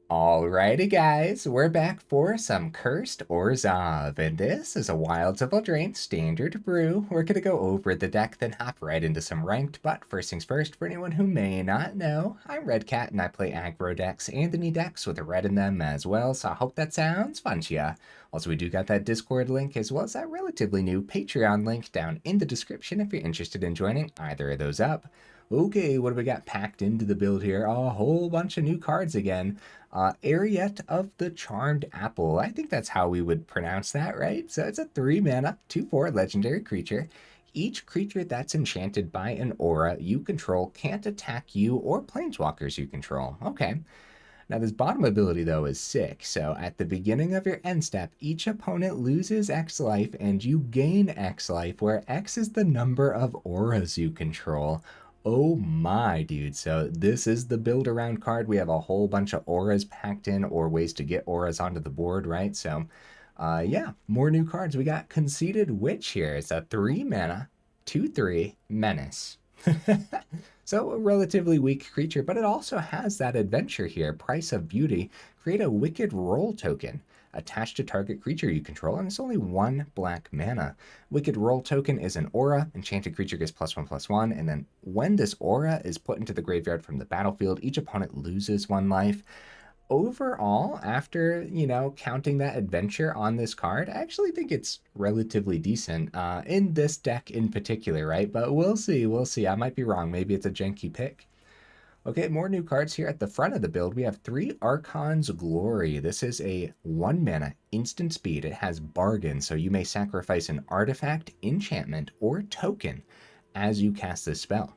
Alrighty guys, we're back for some Cursed Orzhov, and this is a Wilds of Eldraine Standard brew. We're gonna go over the deck, then hop right into some ranked, but first things first, for anyone who may not know, I'm Red Cat and I play aggro decks and any decks with a red in them as well, so I hope that sounds fun to ya. Also, we do got that Discord link as well as that relatively new Patreon link down in the description if you're interested in joining either of those up. Okay, what do we got packed into the build here? A whole bunch of new cards again. Eriette of the Charmed Apple. I think that's how we would pronounce that, right? So it's a 3 mana, 2/4 legendary creature. Each creature that's enchanted by an aura you control can't attack you or planeswalkers you control. Okay. Now this bottom ability though is sick. So at the beginning of your end step, each opponent loses X life and you gain X life, where X is the number of auras you control. Oh my, dude. So this is the build around card. We have a whole bunch of auras packed in, or ways to get auras onto the board, right? So yeah, more new cards. We got Conceited Witch here. It's a 3 mana, 2/3 menace. So a relatively weak creature, but it also has that adventure here. Price of Beauty. Create a Wicked Roll token attached to target creature you control, and it's only 1 black mana. Wicked Roll token is an aura. Enchanted creature gets +1/+1, and then when this aura is put into the graveyard from the battlefield, each opponent loses 1 life. Overall, after, counting that adventure on this card, I actually think it's relatively decent in this deck in particular, right? But we'll see, we'll see. I might be wrong. Maybe it's a janky pick. Okay, more new cards here at the front of the build. We have 3 Archon's Glory. This is a 1 mana instant speed. It has Bargain, so you may sacrifice an artifact, enchantment, or token as you cast this spell.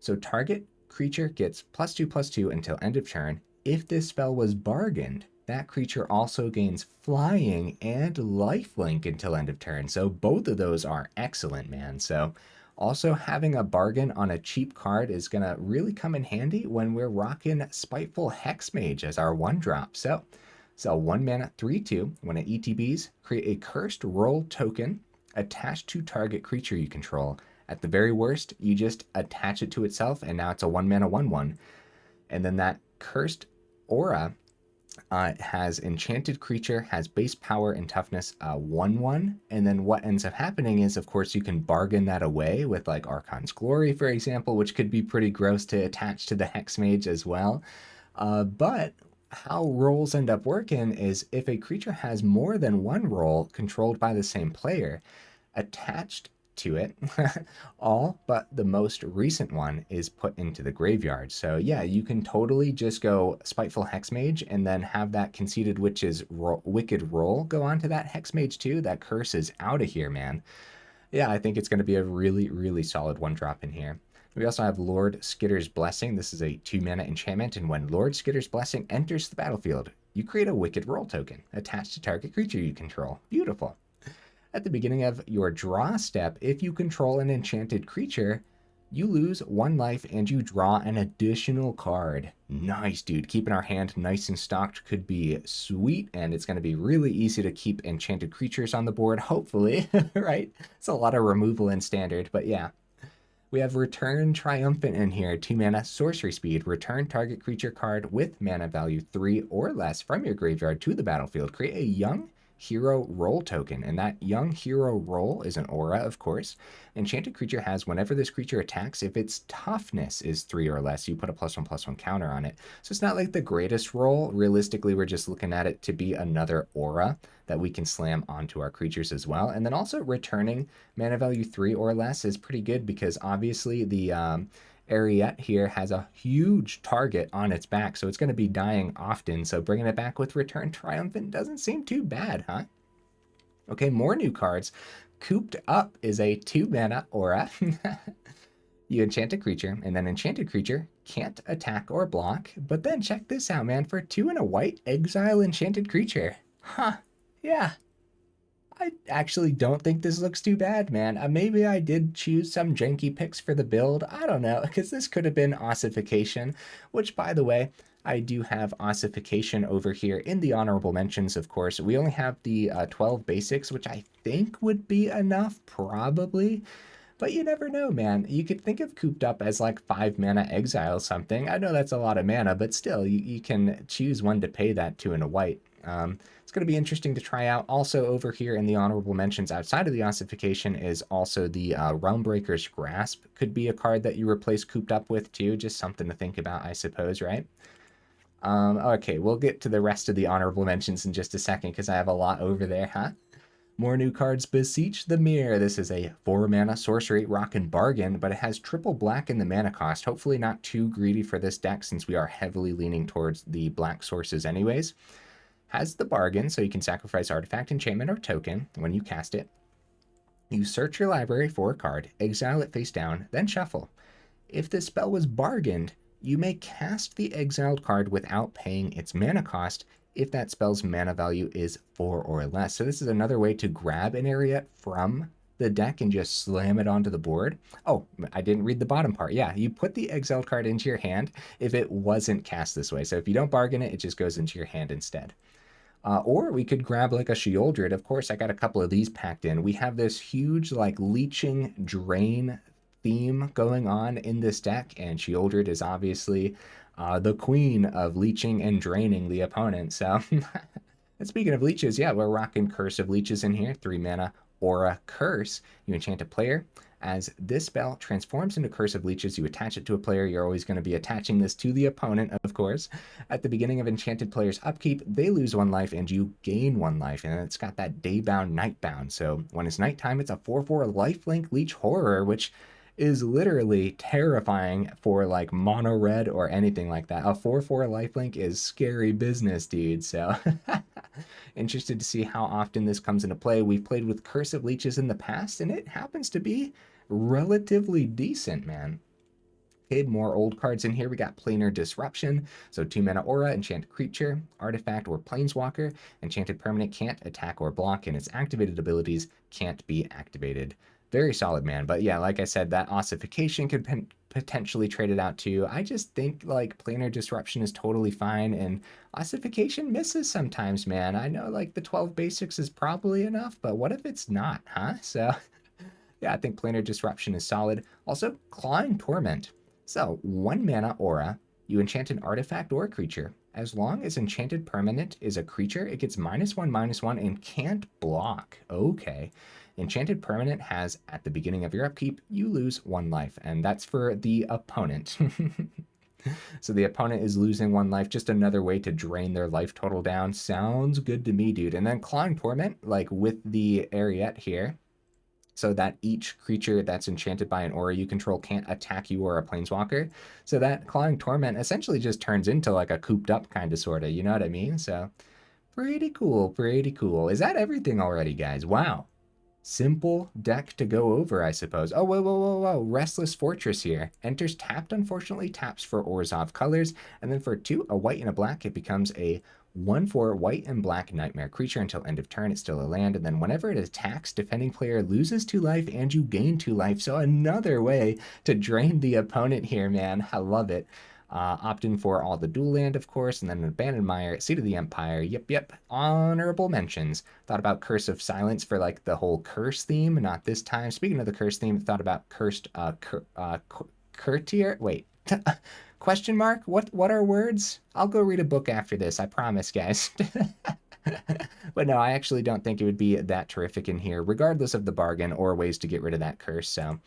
So target creature gets +2/+2 until end of turn. If this spell was bargained, that creature also gains flying and lifelink until end of turn. So both of those are excellent, man. So also having a bargain on a cheap card is going to really come in handy when we're rocking Spiteful Hexmage as our 1-drop. So 1 mana, 3/2. When it ETBs, create a Cursed Roll token attached to target creature you control. At the very worst, you just attach it to itself, and now it's a 1 mana 1/1. And then that Cursed Aura has enchanted creature, has base power and toughness 1/1. And then what ends up happening is, of course, you can bargain that away with like Archon's Glory, for example, which could be pretty gross to attach to the Hexmage as well. But how rolls end up working is if a creature has more than 1 roll controlled by the same player, attached to it, all but the most recent one is put into the graveyard. So yeah, you can totally just go Spiteful Hexmage and then have that Conceited Witch's Wicked Roll go onto that Hexmage too. That curse is out of here, man. Yeah, I think it's going to be a really, really solid 1-drop in here. We also have Lord Skitter's Blessing. This is a 2 mana enchantment, and when Lord Skitter's Blessing enters the battlefield, you create a Wicked Roll token attached to target creature you control. Beautiful. At the beginning of your draw step, if you control an enchanted creature, you lose 1 life and you draw an additional card. Nice, dude. Keeping our hand nice and stocked could be sweet, and it's going to be really easy to keep enchanted creatures on the board, hopefully, right? It's a lot of removal in Standard, but yeah. We have Return Triumphant in here, 2 mana, sorcery speed. Return target creature card with mana value 3 or less from your graveyard to the battlefield. Create a young hero roll token, and that young hero roll is an aura, of course. Enchanted creature has, whenever this creature attacks, if its toughness is 3 or less, you put a +1/+1 counter on it. So it's not like the greatest roll. Realistically, we're just looking at it to be another aura that we can slam onto our creatures as well. And then also returning mana value 3 or less is pretty good, because obviously the Eriette here has a huge target on its back, so it's going to be dying often. So bringing it back with Return Triumphant doesn't seem too bad, huh? Okay, more new cards. Cooped Up is a 2 mana aura. You enchant a creature, and then enchanted creature can't attack or block. But then check this out, man. For 2 and a white, exile enchanted creature. Huh. Yeah. I actually don't think this looks too bad, man. Maybe I did choose some janky picks for the build. I don't know, because this could have been ossification, which, by the way, I do have ossification over here in the honorable mentions, of course. We only have the 12 basics, which I think would be enough, probably. But you never know, man. You could think of Cooped Up as like 5 mana exile something. I know that's a lot of mana, but still, you can choose when to pay that to in a white. It's going to be interesting to try out. Also, over here in the honorable mentions outside of the ossification is also the Realmbreaker's Grasp. Could be a card that you replace Cooped Up with too. Just something to think about, I suppose, right? Okay, we'll get to the rest of the honorable mentions in just a second because I have a lot over there, huh? More new cards. Beseech the Mirror. This is a 4 mana sorcery rockin' bargain, but it has triple black in the mana cost. Hopefully not too greedy for this deck since we are heavily leaning towards the black sources anyways. Has the bargain, so you can sacrifice artifact, enchantment, or token when you cast it. You search your library for a card, exile it face down, then shuffle. If this spell was bargained, you may cast the exiled card without paying its mana cost if that spell's mana value is 4 or less. So this is another way to grab an Eriette from the deck and just slam it onto the board. Oh, I didn't read the bottom part. Yeah, you put the exiled card into your hand if it wasn't cast this way. So if you don't bargain it, it just goes into your hand instead. Or we could grab like a Sheoldred. Of course, I got a couple of these packed in. We have this huge like leeching drain theme going on in this deck, and Sheoldred is obviously the queen of leeching and draining the opponent. So, and speaking of leeches, yeah, we're rocking Curse of Leeches in here, 3 mana Aura Curse. You enchant a player. As this spell transforms into Curse of Leeches, you attach it to a player. You're always going to be attaching this to the opponent, of course. At the beginning of enchanted player's upkeep, they lose 1 life and you gain 1 life. And it's got that daybound, nightbound. So when it's nighttime, it's a 4/4 lifelink leech horror, which is literally terrifying for like mono red or anything like that. A 4/4 lifelink is scary business, dude. So interested to see how often this comes into play. We've played with Curse of Leeches in the past, and it happens to be relatively decent, man. Okay, more old cards in here. We got Planar Disruption. So 2 mana aura, enchant creature, artifact, or planeswalker. Enchanted permanent can't attack or block, and its activated abilities can't be activated. Very solid, man. But yeah, like I said, that ossification could potentially trade it out too. I just think like Planar Disruption is totally fine, and ossification misses sometimes, man. I know like the 12 basics is probably enough, but what if it's not, huh? So yeah, I think Planar Disruption is solid. Also, Clawing Torment. So 1 mana aura, you enchant an artifact or a creature. As long as enchanted permanent is a creature, it gets -1/-1 and can't block. Okay. Enchanted permanent has, at the beginning of your upkeep, you lose 1 life, and that's for the opponent. So the opponent is losing 1 life, just another way to drain their life total down. Sounds good to me, dude. And then Clawing Torment, like with the Eriette here, so that each creature that's enchanted by an aura you control can't attack you or a planeswalker. So that Clawing Torment essentially just turns into like a Cooped Up kind of sort of, you know what I mean? So pretty cool, pretty cool. Is that everything already, guys? Wow. Simple deck to go over, I suppose. Oh, whoa. Restless Fortress here. Enters tapped, unfortunately. Taps for Orzhov colors. And then for 2, a white and a black, it becomes a 1/4 white and black nightmare creature until end of turn. It's still a land. And then whenever it attacks, defending player loses 2 life and you gain 2 life. So another way to drain the opponent here, man. I love it. Opt in for all the dual land, of course, and then Abandoned Mire, Seat of the Empire, yep. Honorable mentions. Thought about Curse of Silence for like the whole curse theme, not this time. Speaking of the curse theme, thought about Cursed, Courtier, wait, question mark? What are words? I'll go read a book after this, I promise, guys. But no, I actually don't think it would be that terrific in here, regardless of the bargain or ways to get rid of that curse, so...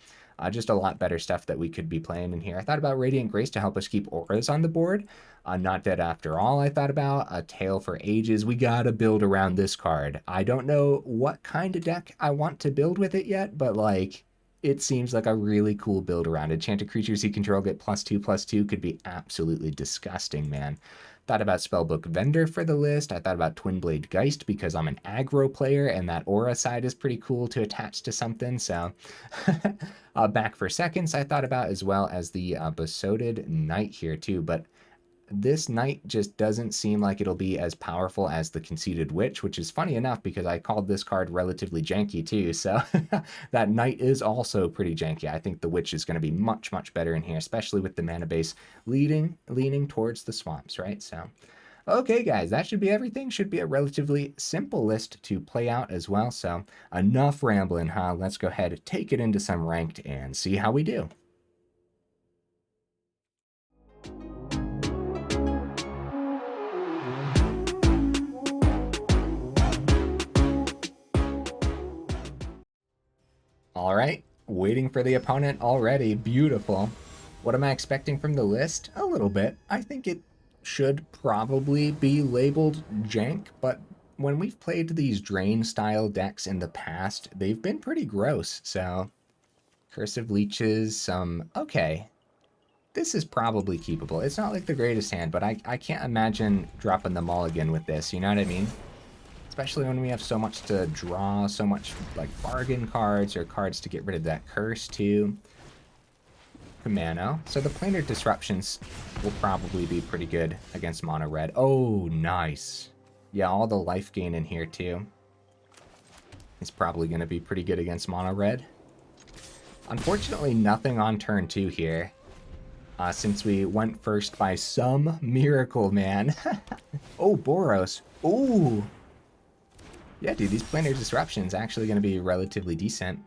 just a lot better stuff that we could be playing in here. I thought about Radiant Grace to help us keep auras on the board. Not Dead After All, I thought about. A Tale for Ages. We gotta build around this card. I don't know what kind of deck I want to build with it yet, but like, it seems like a really cool build around. Enchanted creatures you control get +2/+2 could be absolutely disgusting, man. Thought about Spellbook Vendor for the list. I thought about Twin Blade Geist because I'm an aggro player and that aura side is pretty cool to attach to something. So Back for Seconds I thought about, as well as the Besotted Knight here too. But this knight just doesn't seem like it'll be as powerful as the Conceited Witch, which is funny enough because I called this card relatively janky too. So that knight is also pretty janky. I think the Witch is going to be much better in here, especially with the mana base leaning towards the swamps, right? So Okay, guys, that should be everything. Should be a relatively simple list to play out as well. So enough rambling, huh? Let's go ahead, take it into some ranked and see how we do. All right, waiting for the opponent already. Beautiful. What am I expecting from the list? A little bit. I think it should probably be labeled jank, but when we've played these drain style decks in the past, they've been pretty gross. So Curse of Leeches, okay. This is probably keepable. It's not like the greatest hand, but I can't imagine dropping the mulligan with this, you know what I mean? Especially when we have so much to draw, so much like bargain cards or cards to get rid of that curse too. Kumano. So the Planar Disruptions will probably be pretty good against mono red. Oh, nice. Yeah, all the life gain in here too. It's probably going to be pretty good against mono red. Unfortunately, nothing on turn 2 here. Since we went first by some miracle, man. Oh, Boros. Ooh. Yeah, dude, these Planar Disruptions actually going to be relatively decent.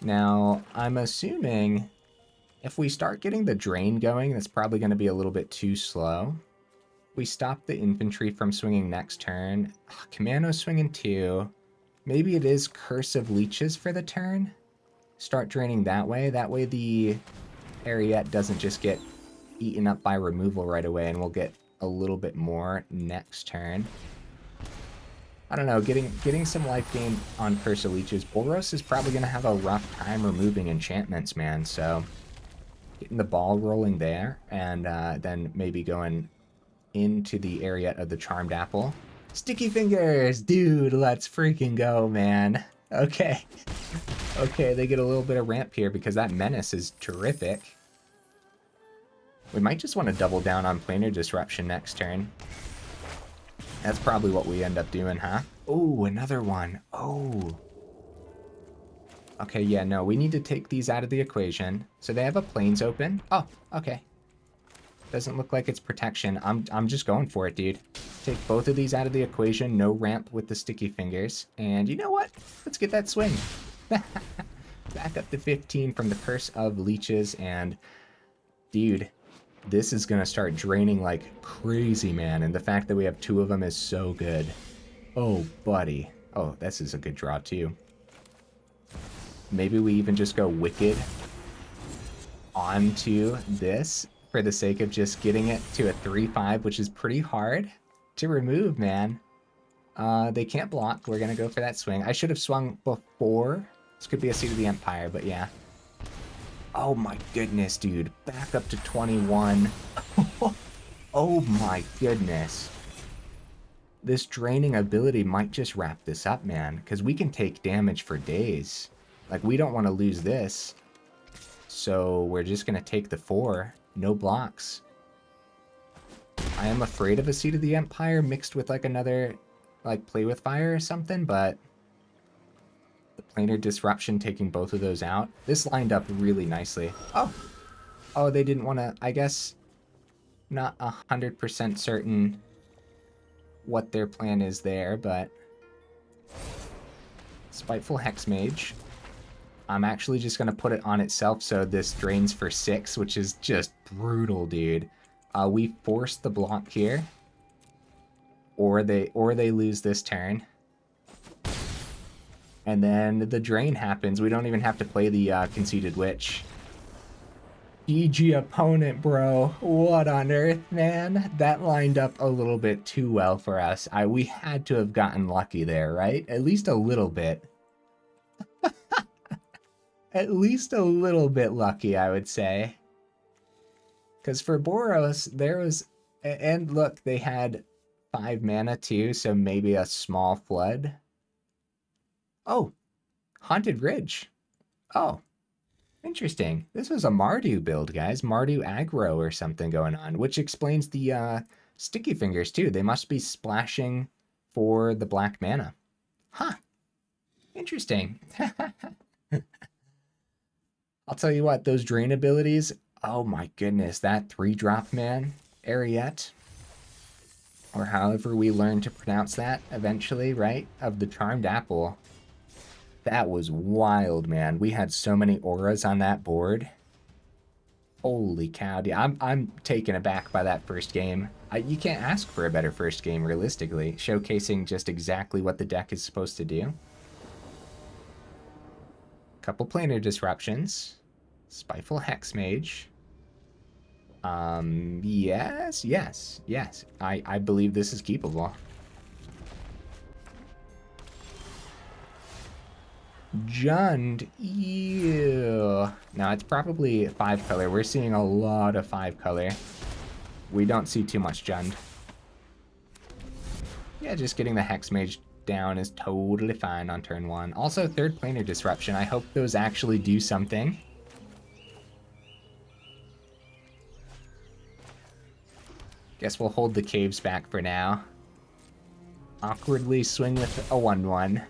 Now, I'm assuming if we start getting the drain going, that's probably going to be a little bit too slow. We stop the infantry from swinging next turn. Commando swinging 2. Maybe it is Curse of Leeches for the turn. Start draining that way. That way the Eriette doesn't just get eaten up by removal right away, and we'll get a little bit more next turn. I don't know, getting some life gain on Curse of Leeches. Boros is probably going to have a rough time removing enchantments, man, so getting the ball rolling there, and then maybe going into the Eriette of the Charmed Apple. Sticky Fingers! Dude, let's freaking go, man. Okay. Okay, they get a little bit of ramp here because that Menace is terrific. We might just want to double down on Planar Disruption next turn. That's probably what we end up doing, huh? Oh, another one. Oh. Okay, yeah, no, we need to take these out of the equation. So they have a Plains open. Oh, okay. Doesn't look like it's protection. I'm just going for it, dude. Take both of these out of the equation. No ramp with the Sticky Fingers. And you know what? Let's get that swing. Back up to 15 from the Curse of Leeches. And, dude, this is going to start draining like crazy, man. And the fact that we have 2 of them is so good. Oh, buddy. Oh, this is a good draw, too. Maybe we even just go Wicked onto this for the sake of just getting it to a 3-5, which is pretty hard to remove, man. They can't block. We're going to go for that swing. I should have swung before. This could be a Seat of the Empire, but yeah. Oh my goodness, dude. Back up to 21. Oh my goodness. This draining ability might just wrap this up, man. Because we can take damage for days. Like, we don't want to lose this. So we're just going to take the 4. No blocks. I am afraid of a Seat of the Empire mixed with like another, like, Play with Fire or something, but the Planar Disruption taking both of those out. This lined up really nicely. Oh! Oh, they didn't want to, I guess, not 100% certain what their plan is there, but Spiteful Hexmage. I'm actually just going to put it on itself so this drains for 6, which is just brutal, dude. We force the block here, or they lose this turn. And then the drain happens. We don't even have to play the Conceited Witch. GG opponent, bro. What on earth, man? That lined up a little bit too well for us. We had to have gotten lucky there, right? At least a little bit. At least a little bit lucky, I would say. Because for Boros, there was... And look, they had 5 mana too, so maybe a small flood. Oh, Haunted Ridge. Oh, interesting. This was a Mardu build, guys. Mardu aggro or something going on, which explains the Sticky Fingers too. They must be splashing for the black mana. Huh. Interesting. I'll tell you what, those drain abilities, oh my goodness, that 3-drop, man, Eriette. or however we learn to pronounce that eventually, right? Of the Charmed Apple. That was wild, man. We had so many auras on that board. Holy cow, dude. I'm taken aback by that first game. You can't ask for a better first game, realistically, showcasing just exactly what the deck is supposed to do. Couple Planar Disruptions. Spiteful Hexmage. Yes. I believe this is keepable. Jund, ew. No, it's probably 5 color. We're seeing a lot of 5 color. We don't see too much Jund. Yeah, just getting the Hexmage down is totally fine on turn 1. Also, third Planar Disruption. I hope those actually do something. Guess we'll hold the caves back for now. Awkwardly swing with a 1/1.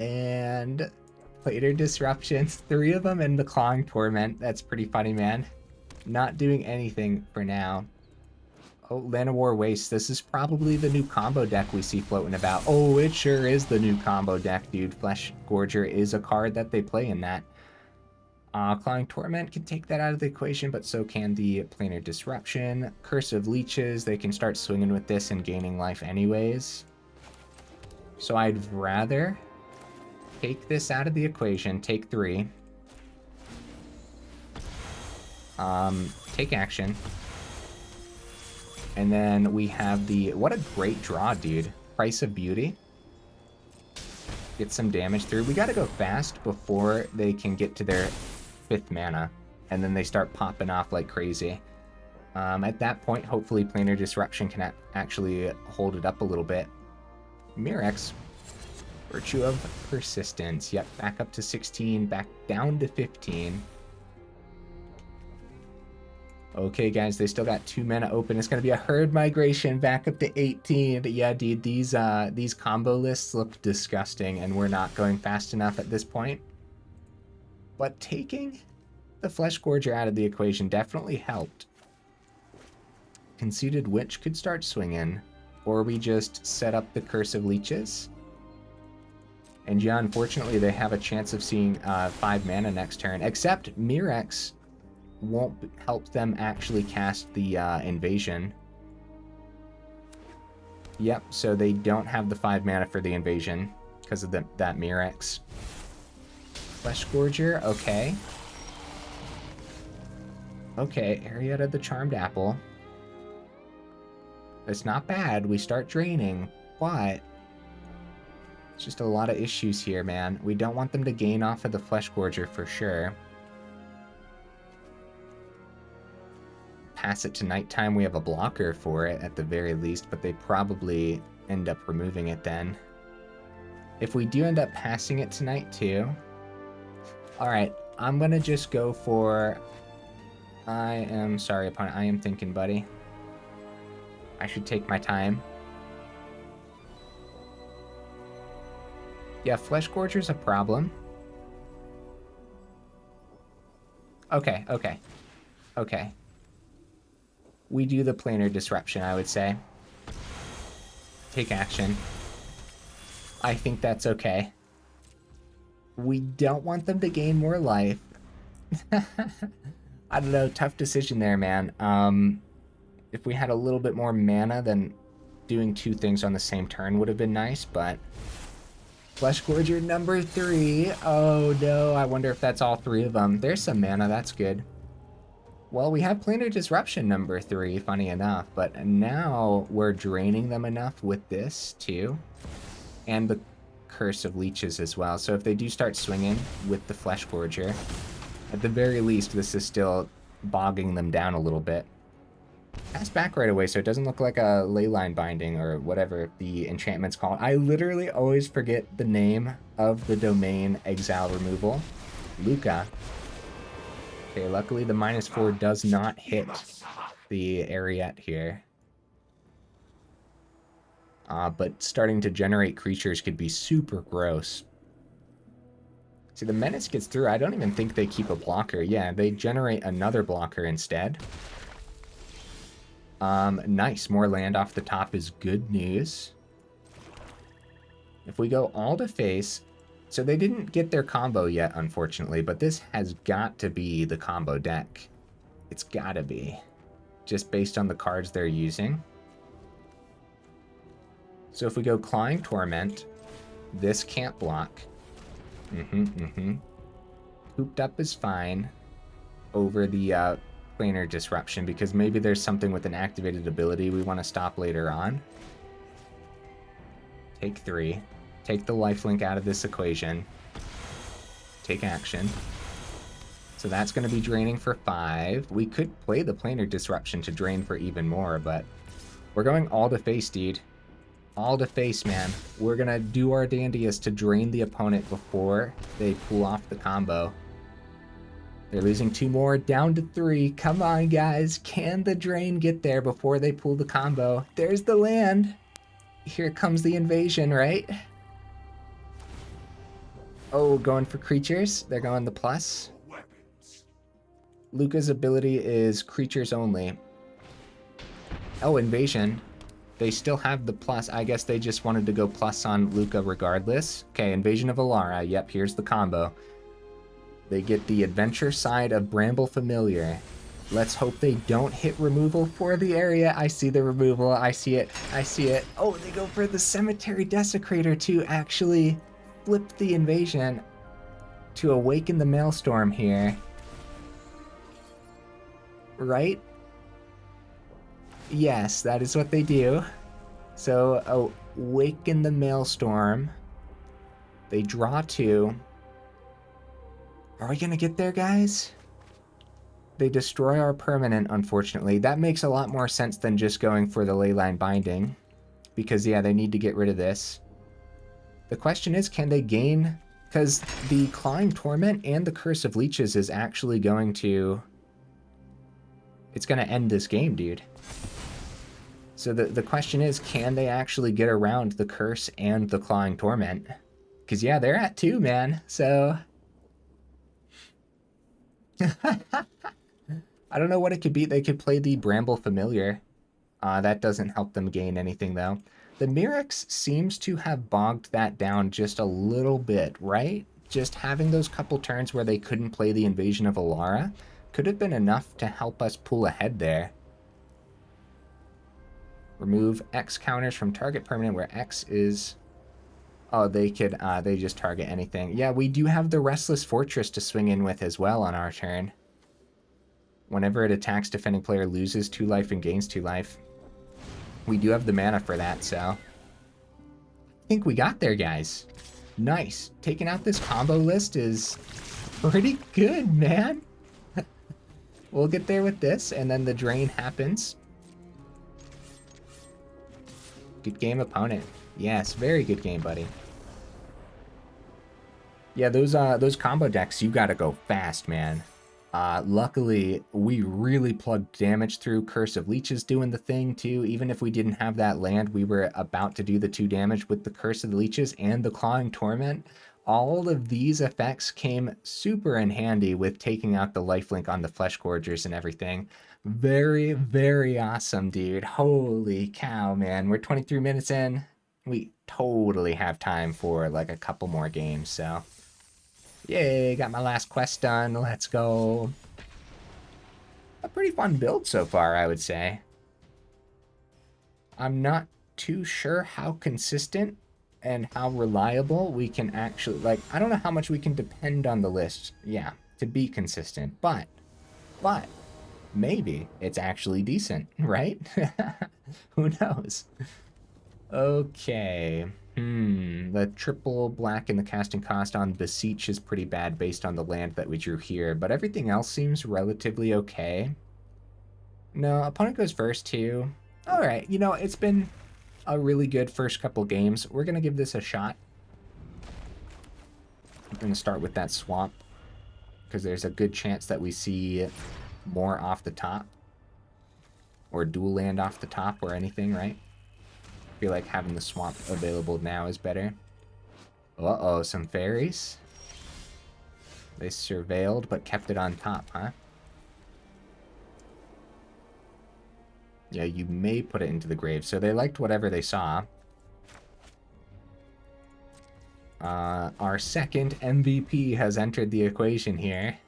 And Planar Disruptions, 3 of them in the Clawing Torment. That's pretty funny, man. Not doing anything for now. Oh, Llanowar Waste. This is probably the new combo deck we see floating about. Oh, it sure is the new combo deck, dude. Flesh Gorger is a card that they play in that. Clawing Torment can take that out of the equation, but so can the Planar Disruption. Curse of Leeches, they can start swinging with this and gaining life anyways. So I'd rather take this out of the equation, take 3. Take action. And then we have the... What a great draw, dude. Price of Beauty. Get some damage through. We gotta go fast before they can get to their 5th mana. And then they start popping off like crazy. At that point, hopefully Planar Disruption can actually hold it up a little bit. Mirex. Virtue of Persistence. Yep, back up to 16, back down to 15. Okay, guys, they still got 2 mana open. It's going to be a herd migration back up to 18. Yeah, dude, these combo lists look disgusting, and we're not going fast enough at this point. But taking the Flesh Gorger out of the equation definitely helped. Conceited Witch could start swinging, or we just set up the Curse of Leeches. And yeah, unfortunately, they have a chance of seeing 5 mana next turn, except Mirex won't help them actually cast the invasion. Yep, so they don't have the 5 mana for the invasion because of that Mirex. Flesh Gorger, okay. Okay, Eriette of the Charmed Apple. It's not bad, we start draining, but... It's just a lot of issues here, man. We don't want them to gain off of the Flesh Gorger for sure. Pass it to nighttime. We have a blocker for it at the very least, but they probably end up removing it then. If we do end up passing it tonight too... Alright, I'm gonna just go for... I am sorry, opponent. I am thinking, buddy. I should take my time. Yeah, Flesh Gorger's a problem. Okay. We do the Planar Disruption, I would say. Take action. I think that's okay. We don't want them to gain more life. I don't know, tough decision there, man. If we had a little bit more mana, then doing 2 things on the same turn would have been nice, but... Flesh Gorger number 3. Oh no, I wonder if that's all 3 of them. There's some mana, that's good. Well, we have Planar Disruption number 3, funny enough, but now we're draining them enough with this too. And the Curse of Leeches as well. So if they do start swinging with the Flesh Gorger, at the very least, this is still bogging them down a little bit. Pass back right away so it doesn't look like a Leyline Binding or whatever the enchantment's called. I literally always forget the name of the domain exile removal. Luca. Okay, luckily the -4 does not hit the Eriette here. But starting to generate creatures could be super gross. See, the Menace gets through. I don't even think they keep a blocker. Yeah, they generate another blocker instead. Nice. More land off the top is good news. If we go all to face... So they didn't get their combo yet, unfortunately, but this has got to be the combo deck. It's gotta be. Just based on the cards they're using. So if we go Clawing Torment, this can't block. Cooped Up is fine over the Planar Disruption, because maybe there's something with an activated ability we want to stop later on. Take 3. Take the lifelink out of this equation. Take action. So that's going to be draining for 5. We could play the Planar Disruption to drain for even more, but we're going all to face, dude. All to face, man. We're going to do our dandiest to drain the opponent before they pull off the combo. They're losing 2 more, down to 3. Come on, guys. Can the drain get there before they pull the combo? There's the land. Here comes the invasion, right? Oh, going for creatures. They're going the plus. Luca's ability is creatures only. Oh, invasion. They still have the plus. I guess they just wanted to go plus on Luca regardless. Okay, invasion of Alara. Yep, here's the combo. They get the adventure side of Bramble Familiar. Let's hope they don't hit removal for the area. I see the removal. I see it. I see it. Oh, they go for the Cemetery Desecrator to actually flip the invasion to awaken the Maelstrom here. Right? Yes, that is what they do. So, awaken the Maelstrom. They draw 2. Are we gonna get there, guys? They destroy our permanent, unfortunately. That makes a lot more sense than just going for the Leyline Binding. Because, yeah, they need to get rid of this. The question is, can they gain... Because the Clawing Torment and the Curse of Leeches is actually going to... It's going to end this game, dude. So the question is, can they actually get around the Curse and the Clawing Torment? Because, yeah, they're at 2, man. So... I don't know what it could be. They could play the Bramble Familiar. That doesn't help them gain anything, though. The Mirrex seems to have bogged that down just a little bit, right? Just having those couple turns where they couldn't play the Invasion of Alara could have been enough to help us pull ahead there. Remove X counters from target permanent where X is... Oh, they could, they just target anything. Yeah, we do have the Restless Fortress to swing in with as well on our turn. Whenever it attacks, defending player loses 2 life and gains 2 life. We do have the mana for that, so... I think we got there, guys. Nice. Taking out this combo list is pretty good, man. We'll get there with this, and then the drain happens. Good game, opponent. Yes, very good game, buddy. Yeah, those combo decks, you gotta go fast, man. Luckily, we really plugged damage through. Curse of Leeches doing the thing, too. Even if we didn't have that land, we were about to do the 2 damage with the Curse of the Leeches and the Clawing Torment. All of these effects came super in handy with taking out the lifelink on the Flesh Gorgers and everything. Very, very awesome, dude. Holy cow, man. We're 23 minutes in. We totally have time for, like, a couple more games, so... Yay, got my last quest done. Let's go. A pretty fun build so far, I would say. I'm not too sure how consistent and how reliable we can actually... Like, I don't know how much we can depend on the list, yeah, to be consistent. But, maybe it's actually decent, right? Who knows? Okay... the triple black in the casting cost on Beseech is pretty bad based on the land that we drew here, but everything else seems relatively okay. No, opponent goes first too. Alright, you know, it's been a really good first couple games. We're going to give this a shot. I'm going to start with that swamp, because there's a good chance that we see more off the top. Or dual land off the top or anything, right? I feel like having the swamp available now is better. Uh-oh, some fairies. They surveilled but kept it on top, huh? Yeah, you may put it into the grave. So they liked whatever they saw. Our second MVP has entered the equation here.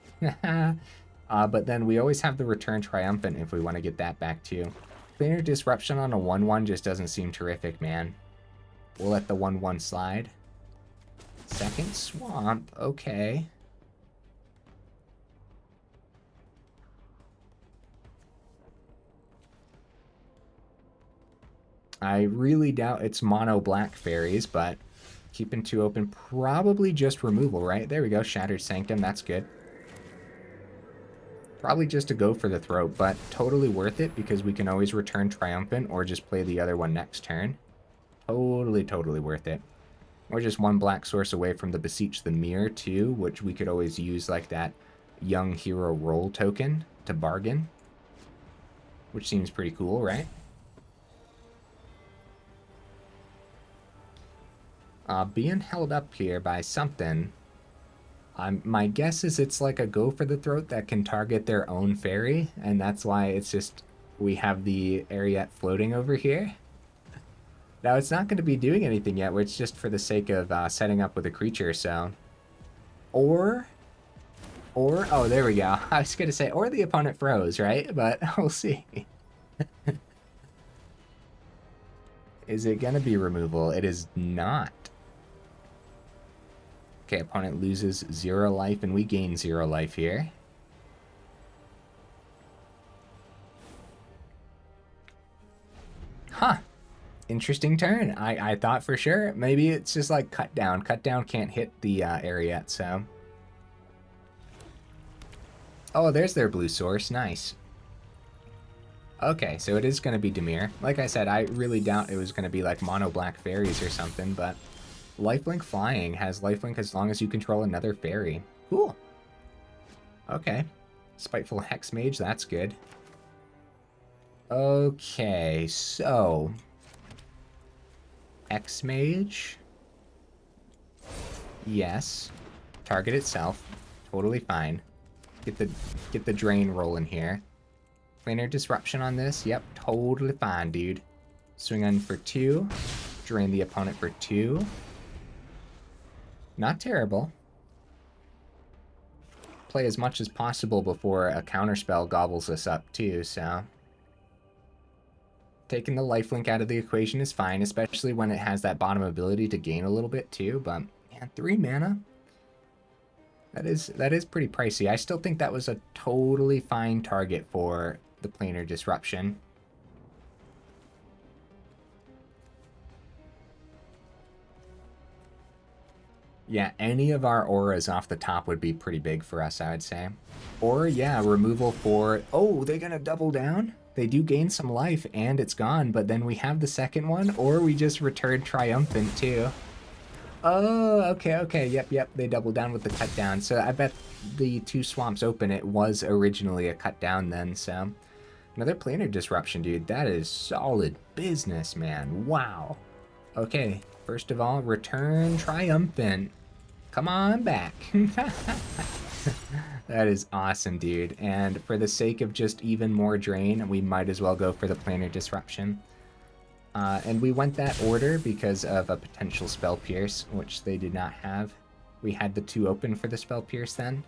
But then we always have the Return Triumphant if we want to get that back too. Planar Disruption on a 1-1 just doesn't seem terrific, man. We'll let the 1-1 slide. Second Swamp, okay. I really doubt it's mono black fairies, but keeping 2 open, probably just removal, right? There we go, Shattered Sanctum, that's good. Probably just to go for the throat, but totally worth it because we can always Return Triumphant or just play the other one next turn. Totally worth it. We're just 1 black source away from the Beseech the Mirror too, which we could always use like that young hero roll token to bargain. Which seems pretty cool, right? Being held up here by something. My guess is it's like a go for the throat that can target their own fairy, and that's why it's just we have the Eriette floating over here. Now, it's not going to be doing anything yet, it's just for the sake of setting up with a creature, so... Or, oh, there we go. I was going to say, or the opponent froze, right? But we'll see. Is it going to be removal? It is not. Okay, opponent loses 0 life, and we gain 0 life here. Huh. Interesting turn. I thought for sure. Maybe it's just like cut down. Cut down can't hit the Eriette, so... Oh, there's their blue source. Nice. Okay, so it is going to be Dimir. Like I said, I really doubt it was going to be like mono black fairies or something, but... Lifelink Flying has lifelink as long as you control another fairy. Cool. Okay. Spiteful Hexmage, that's good. Okay, so... Hexmage. Yes. Target itself. Totally fine. Get the drain rolling here. Planar Disruption on this. Yep, totally fine, dude. Swing on for 2. Drain the opponent for 2. Not terrible. Play as much as possible before a counterspell gobbles us up too, so... Taking the lifelink out of the equation is fine, especially when it has that bottom ability to gain a little bit too, but man, 3 mana? That is pretty pricey. I still think that was a totally fine target for the Planar Disruption. Yeah, any of our auras off the top would be pretty big for us, I would say. Or, yeah, removal for... Oh, they're gonna double down? They do gain some life, and it's gone, but then we have the second one, or we just Return Triumphant, too. Oh, okay, yep, they double down with the cut down. So I bet the 2 swamps open, it was originally a cut down then, so... Another Planar Disruption, dude. That is solid business, man. Wow. Okay, first of all, Return Triumphant. Come on back. That is awesome, dude. And for the sake of just even more drain, we might as well go for the Planar Disruption. And we went that order because of a potential Spell Pierce, which they did not have. We had the 2 open for the Spell Pierce then.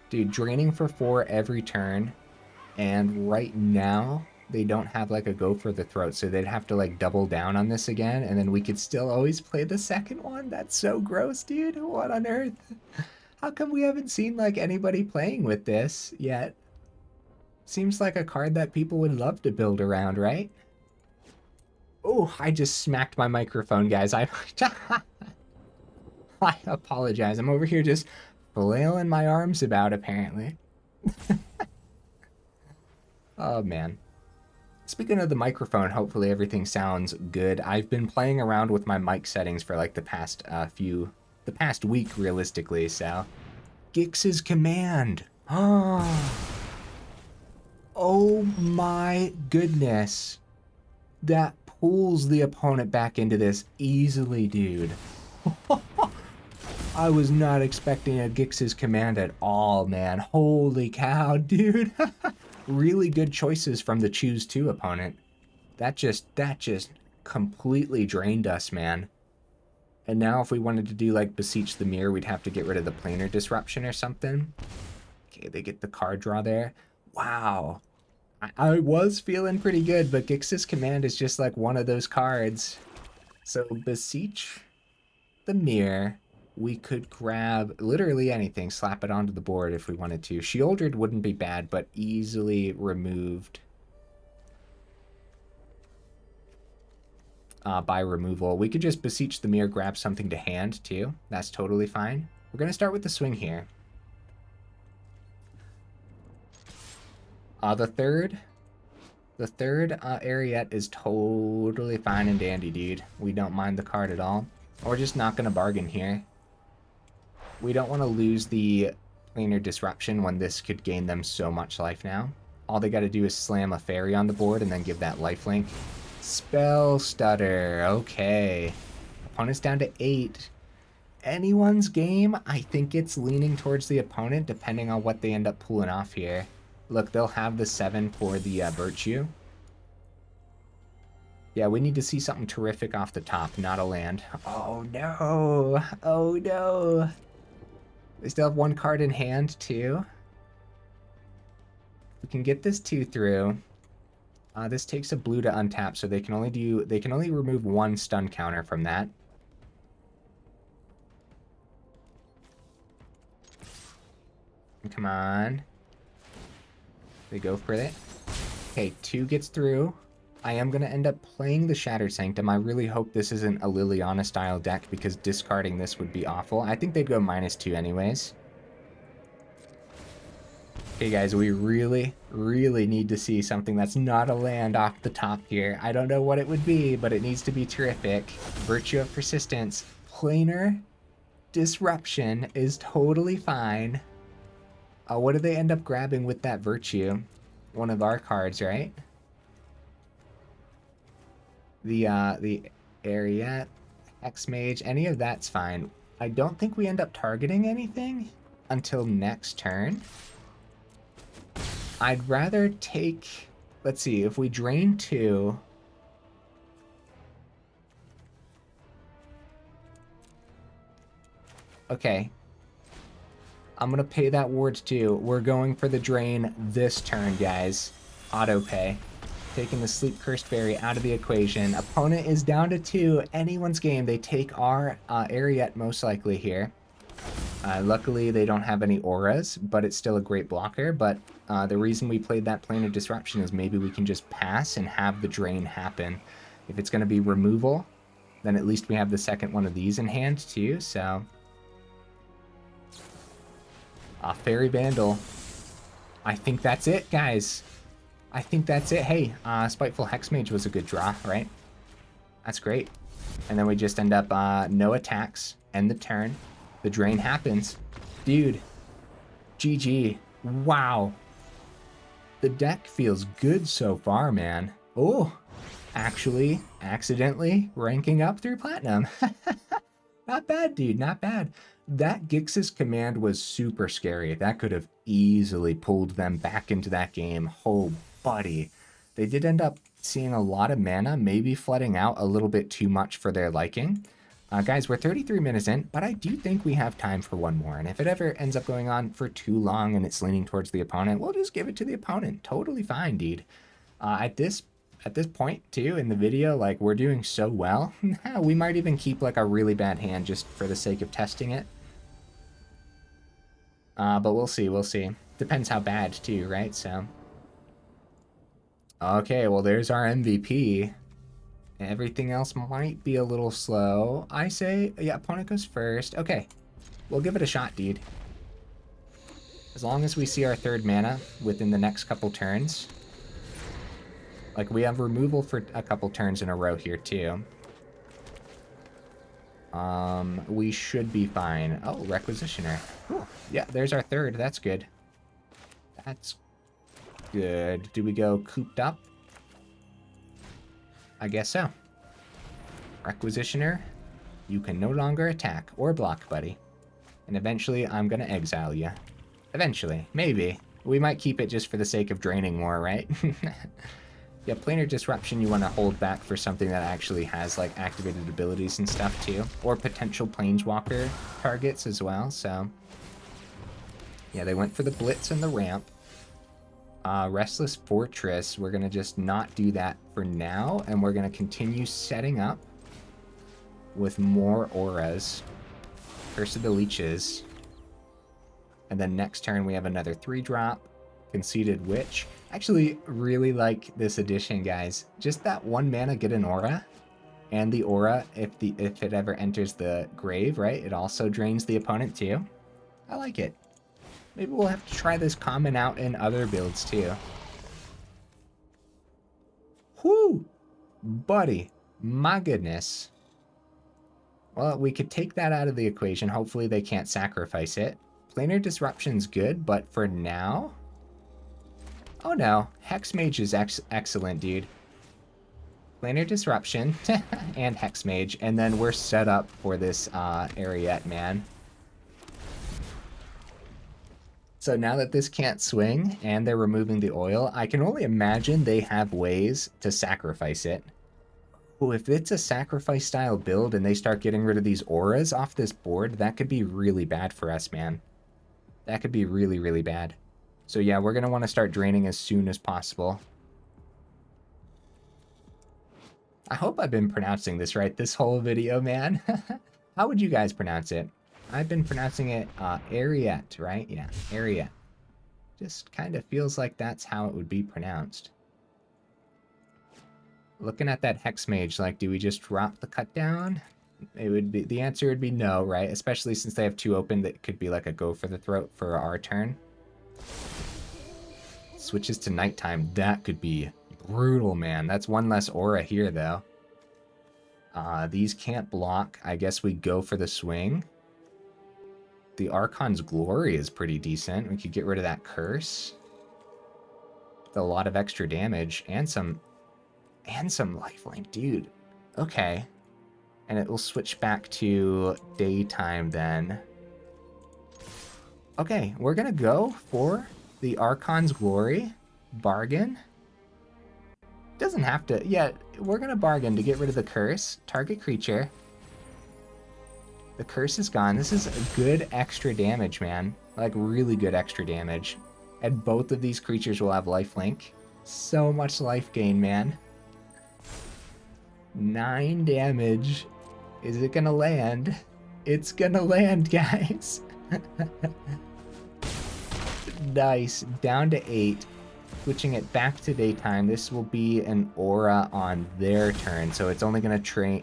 Dude, draining for 4 every turn. And right now, they don't have like a go for the throat, so they'd have to like double down on this again, and then we could still always play the second one. That's so gross, dude. What on earth? How come we haven't seen like anybody playing with this yet? Seems like a card that people would love to build around, right? Oh, I just smacked my microphone, guys. I apologize. I'm over here just flailing my arms about, apparently. Oh, man. Speaking of the microphone, hopefully everything sounds good. I've been playing around with my mic settings for like the past week, realistically, so. Gix's Command. Oh my goodness. That pulls the opponent back into this easily, dude. I was not expecting a Gix's Command at all, man. Holy cow, dude. really good choices from the choose 2 opponent. That just completely drained us, man. And now if we wanted to do like Beseech the Mirror, we'd have to get rid of the Planar Disruption or something. Okay, they get the card draw there. Wow. I was feeling pretty good, but Gix's Command is just like one of those cards. So Beseech the Mirror, we could grab literally anything, slap it onto the board if we wanted to. Sheoldred wouldn't be bad, but easily removed by removal. We could just Beseech the Mirror, grab something to hand too. That's totally fine. We're going to start with the swing here. The third Eriette is totally fine and dandy, dude. We don't mind the card at all. We're just not going to bargain here. We don't want to lose the Planar Disruption when this could gain them so much life now. All they got to do is slam a fairy on the board and then give that lifelink. Spell Stutter, okay. Opponent's down to 8. Anyone's game, I think it's leaning towards the opponent depending on what they end up pulling off here. Look, they'll have the 7 for the Virtue. Yeah, we need to see something terrific off the top, not a land. Oh no, oh no. We still have 1 card in hand too. We can get this 2 through. This takes a blue to untap, so they can only remove 1 stun counter from that. Come on. They go for it. Okay, 2 gets through. I am going to end up playing the Shattered Sanctum. I really hope this isn't a Liliana style deck because discarding this would be awful. I think they'd go -2 anyways. Okay guys, we really need to see something that's not a land off the top here. I don't know what it would be, but it needs to be terrific. Virtue of Persistence. Planar Disruption is totally fine. What do they end up grabbing with that Virtue? One of our cards, right? The Eriette, Hexmage, any of that's fine. I don't think we end up targeting anything until next turn. I'd rather take, let's see, if we drain 2. Okay. I'm going to pay that ward too. We're going for the drain this turn, guys. Auto pay. Taking the Sleep Cursed Fairy out of the equation. Opponent is down to 2. Anyone's game. They take our Eriette most likely here. Luckily, they don't have any auras, but it's still a great blocker. But the reason we played that Planar Disruption is maybe we can just pass and have the drain happen. If it's going to be removal, then at least we have the second one of these in hand too, so... Fairy Vandal. I think that's it, guys. I think that's it. Hey, Spiteful Hexmage was a good draw, right? That's great. And then we just end up no attacks, end the turn. The drain happens. Dude. GG. Wow. The deck feels good so far, man. Oh, actually, accidentally ranking up through Platinum. Not bad, dude. Not bad. That Gix's Command was super scary. That could have easily pulled them back into that game. Oh, buddy. They did end up seeing a lot of mana, maybe flooding out a little bit too much for their liking. Guys, we're 33 minutes in, but I do think we have time for one more. And if it ever ends up going on for too long and it's leaning towards the opponent, we'll just give it to the opponent. Totally fine, dude. At this point, too, in the video, like, we're doing so well. We might even keep, like, a really bad hand just for the sake of testing it. But we'll see, we'll see. Depends how bad, too, right? So. Okay, well, there's our MVP. Everything else might be a little slow. I say, yeah, opponent goes first. Okay, we'll give it a shot, dude. As long as we see our third mana within the next couple turns. Like, we have removal for a couple turns in a row here, too. We should be fine. Oh, Requisitioner. Ooh, yeah, there's our third. That's good. That's good. Do we go Cooped Up? I guess so. Requisitioner, you can no longer attack or block, buddy. And eventually, I'm gonna exile you. Eventually. Maybe. We might keep it just for the sake of draining more, right? Yeah, Planar Disruption you want to hold back for something that actually has like activated abilities and stuff too. Or potential Planeswalker targets as well, so... Yeah, they went for the Blitz and the ramp. Restless Fortress, we're going to just not do that for now, and we're going to continue setting up with more auras. Curse of the Leeches. And then next turn we have another 3-drop. Conceited Witch. Actually, really like this addition, guys. Just that 1 mana get an aura. And the aura, if it ever enters the grave, right? It also drains the opponent too. I like it. Maybe we'll have to try this common out in other builds too. Whoo! Buddy. My goodness. Well, we could take that out of the equation. Hopefully they can't sacrifice it. Planar Disruption's good, but for now... Oh no, Hexmage is excellent, dude. Planar Disruption and Hexmage, and then we're set up for this Eriette, man. So now that this can't swing, and they're removing the oil, I can only imagine they have ways to sacrifice it. Ooh, if it's a sacrifice-style build and they start getting rid of these auras off this board, that could be really bad for us, man. That could be really, really bad. So yeah, we're going to want to start draining as soon as possible. I hope I've been pronouncing this right this whole video, man. How would you guys pronounce it? I've been pronouncing it Eriette, right? Yeah, Eriette. Just kind of feels like that's how it would be pronounced. Looking at that Hexmage, like, do we just drop the cut down? It would be, the answer would be no, right? Especially since they have 2 open, that could be like a go for the throat for our turn. Switches to nighttime, that could be brutal, man. That's 1 less aura here, though. These can't block. I guess we go for the swing. The Archon's Glory is pretty decent. We could get rid of that curse. With a lot of extra damage and some lifelink, dude. Okay. And it will switch back to daytime then. Okay, we're gonna go for the Archon's Glory. Bargain. Doesn't have to, yeah, we're gonna bargain to get rid of the curse. Target creature. The curse is gone. This is a good extra damage, man. Like, really good extra damage. And both of these creatures will have lifelink. So much life gain, man. 9 damage. Is it gonna land? It's gonna land, guys. Nice. Down to 8. Switching it back to daytime. This will be an aura on their turn, so it's only gonna drain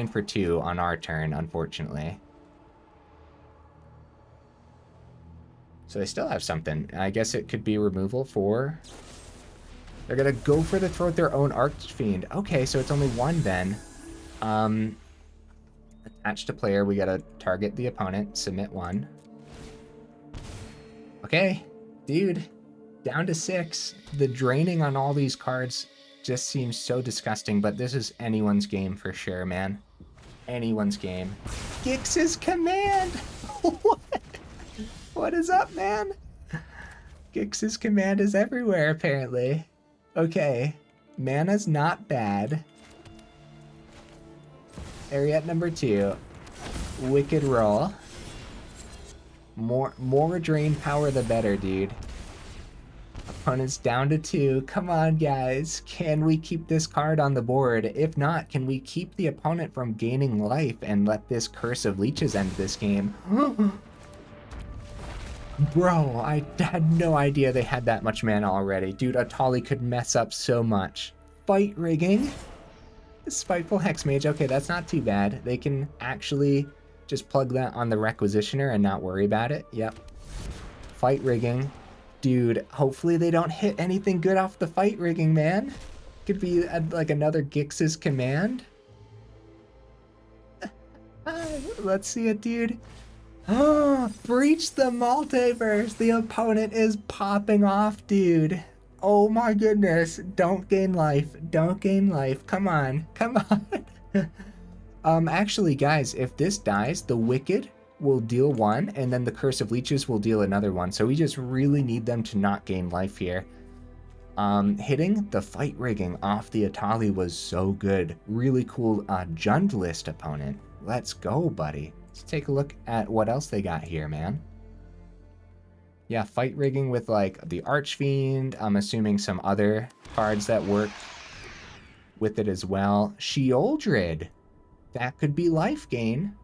for 2 on our turn, unfortunately. So they still have something. I guess it could be removal for... They're gonna go for the throat their own Archfiend. Okay, so it's only 1 then. Attach to player, we gotta target the opponent, submit 1. Okay, dude. Down to 6. The draining on all these cards just seems so disgusting, but this is anyone's game for sure, man. Anyone's game. Gix's Command! What? What is up, man? Gix's Command is everywhere, apparently. Okay. Mana's not bad. Eriette number 2. Wicked roll. More drain power the better, dude. Opponent's down to 2. Come on, guys. Can we keep this card on the board? If not, can we keep the opponent from gaining life and let this Curse of Leeches end this game? Bro, I had no idea they had that much mana already. Dude, Atali could mess up so much. Fight rigging. Spiteful Hexmage. Okay, that's not too bad. They can actually just plug that on the Requisitioner and not worry about it. Yep. Fight rigging. Dude, hopefully they don't hit anything good off the fight rigging, man. Could be like another Gix's Command. Let's see it, dude. Oh, breach the multiverse. The opponent is popping off, dude. Oh my goodness. Don't gain life. Don't gain life. Come on. Come on. Actually, guys, if this dies, the Wicked will deal one, and then the Curse of Leeches will deal another one. So we just really need them to not gain life here. Hitting the fight rigging off the Atali was so good. Really cool Jund list opponent. Let's go, buddy. Let's take a look at what else they got here, man. Yeah, fight rigging with like the Archfiend. I'm assuming some other cards that work with it as well. Sheoldred. That could be life gain,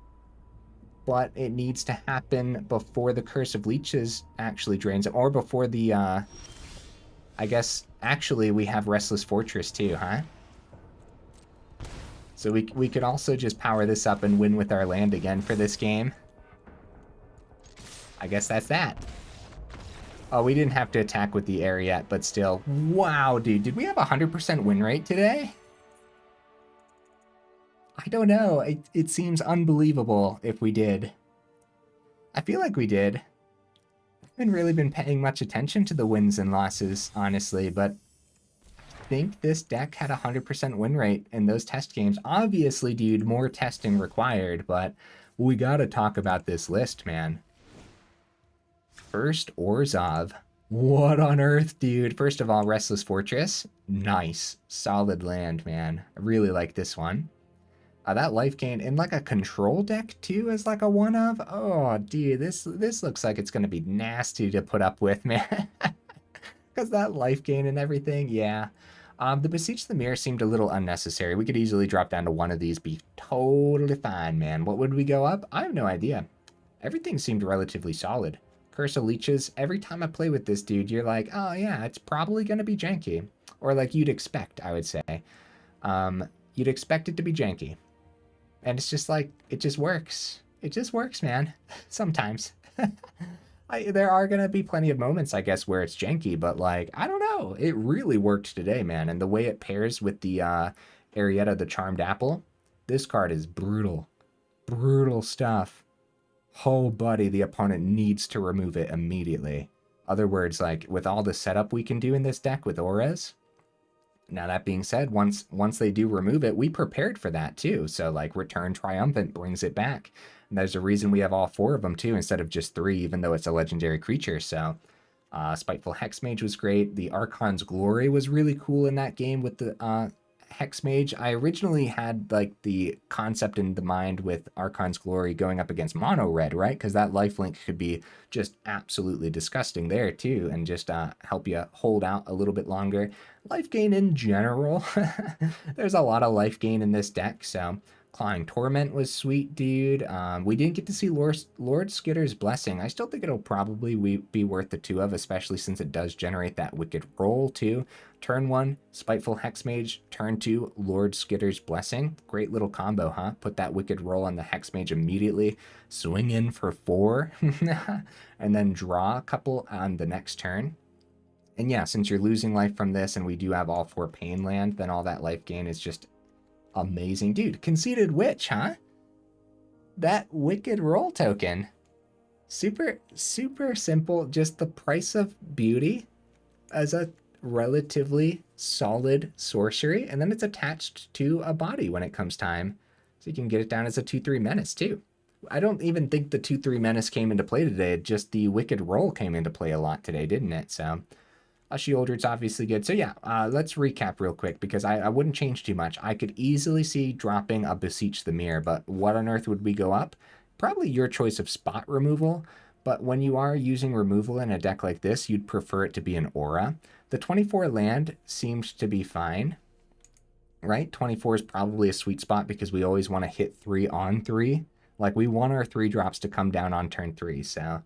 but it needs to happen before the Curse of Leeches actually drains it, or before the, I guess, actually we have Restless Fortress too, huh? So we could also just power this up and win with our land again for this game. I guess that's that. Oh, we didn't have to attack with the Eriette, but still. Wow, dude, did we have a 100% win rate today? I don't know. It seems unbelievable if we did. I feel like we did. I haven't really been paying much attention to the wins and losses, honestly, but I think this deck had a 100% win rate in those test games. Obviously, dude, more testing required, but we gotta talk about this list, man. First Orzhov. What on earth, dude? First of all, Restless Fortress. Nice. Solid land, man. I really like this one. That life gain in like a control deck too is like a one of. Oh, dude, this looks like it's gonna be nasty to put up with, man. Because that life gain and everything, yeah. The Beseech the Mirror seemed a little unnecessary. We could easily drop down to one of these, be totally fine, man. What would we go up? I have no idea. Everything seemed relatively solid. Curse of Leeches, every time I play with this dude, you're like, oh yeah, it's probably going to be janky. Or like you'd expect, I would say. You'd expect it to be janky. And it's just like, it just works. It just works, man. Sometimes. There are going to be plenty of moments, I guess, where it's janky, but like, I don't know. It really worked today, man. And the way it pairs with the Eriette, the Charmed Apple, this card is brutal. Brutal stuff. Oh, buddy, the opponent needs to remove it immediately. Other words, like, with all the setup we can do in this deck with auras. Now, that being said, once they do remove it, we prepared for that, too. So, like, Return Triumphant brings it back. And there's a reason we have all 4 of them, too, instead of just 3, even though it's a legendary creature. So, Spiteful Hexmage was great. The Archon's Glory was really cool in that game with the Hexmage. I originally had like the concept in the mind with Archon's Glory going up against mono red, right? Because that lifelink could be just absolutely disgusting there too, and just help you hold out a little bit longer. Life gain in general, there's a lot of life gain in this deck, so Clawing Torment was sweet, dude. We didn't get to see Lord Skitter's Blessing. I still think it'll probably be worth the 2 of, especially since it does generate that Wicked Roll too. Turn 1, Spiteful Hexmage. Turn 2, Lord Skitter's Blessing. Great little combo, huh? Put that Wicked Roll on the Hexmage immediately. Swing in for 4. And then draw a couple on the next turn. And yeah, since you're losing life from this and we do have all 4 pain land, then all that life gain is just amazing. Dude, Conceited Witch, huh? That Wicked Roll token. Super, super simple. Just the price of beauty as a relatively solid sorcery. And then it's attached to a body when it comes time. So you can get it down as a 2/3 menace too. I don't even think the 2/3 menace came into play today. Just the Wicked Roll came into play a lot today, didn't it? So Sheoldred's obviously good. So yeah, let's recap real quick because I wouldn't change too much. I could easily see dropping a Beseech the Mirror, but what on earth would we go up? Probably your choice of spot removal, but when you are using removal in a deck like this, you'd prefer it to be an aura. The 24 land seems to be fine, right? 24 is probably a sweet spot because we always want to hit 3 on 3. Like we want our 3 drops to come down on turn 3, so...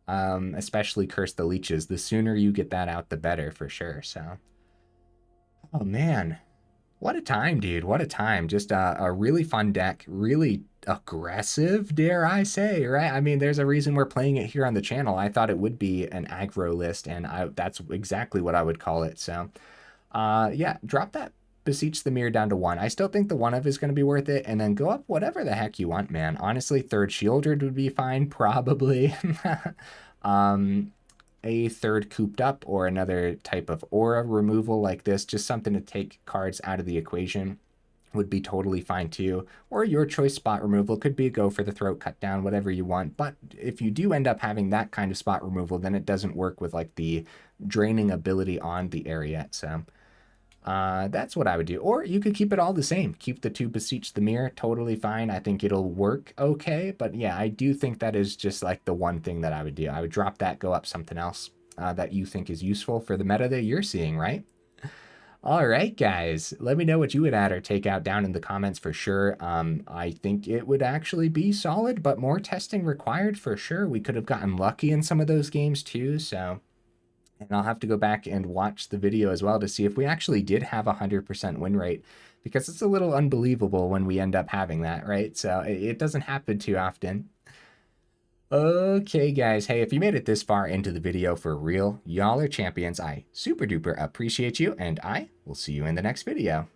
especially Curse the Leeches. The sooner you get that out, the better for sure. So, oh man, what a time, dude. What a time. Just a really fun deck, really aggressive, dare I say, right? I mean, there's a reason we're playing it here on the channel. I thought it would be an aggro list, and that's exactly what I would call it. So, yeah, drop that Beseech the Mirror down to 1. I still think the 1 of is going to be worth it, and then go up whatever the heck you want, man. Honestly, 3rd Sheoldred would be fine, probably. A 3rd Cooped Up or another type of aura removal like this, just something to take cards out of the equation. would be totally fine too. Or your choice spot removal could be go for the throat cut down, whatever you want. But if you do end up having that kind of spot removal, then it doesn't work with like the draining ability on the Eriette. So that's what I would do. Or you could keep it all the same. Keep the 2 Beseech the Mirror, totally fine. I think it'll work okay. But yeah, I do think that is just like the one thing that I would do. I would drop that, go up something else that you think is useful for the meta that you're seeing, right? All right, guys, let me know what you would add or take out down in the comments for sure. I think it would actually be solid, but more testing required for sure. We could have gotten lucky in some of those games too, so... And I'll have to go back and watch the video as well to see if we actually did have a 100% win rate, because it's a little unbelievable when we end up having that, right? So it doesn't happen too often. Okay, guys. Hey, if you made it this far into the video for real, y'all are champions. I super duper appreciate you, and I will see you in the next video.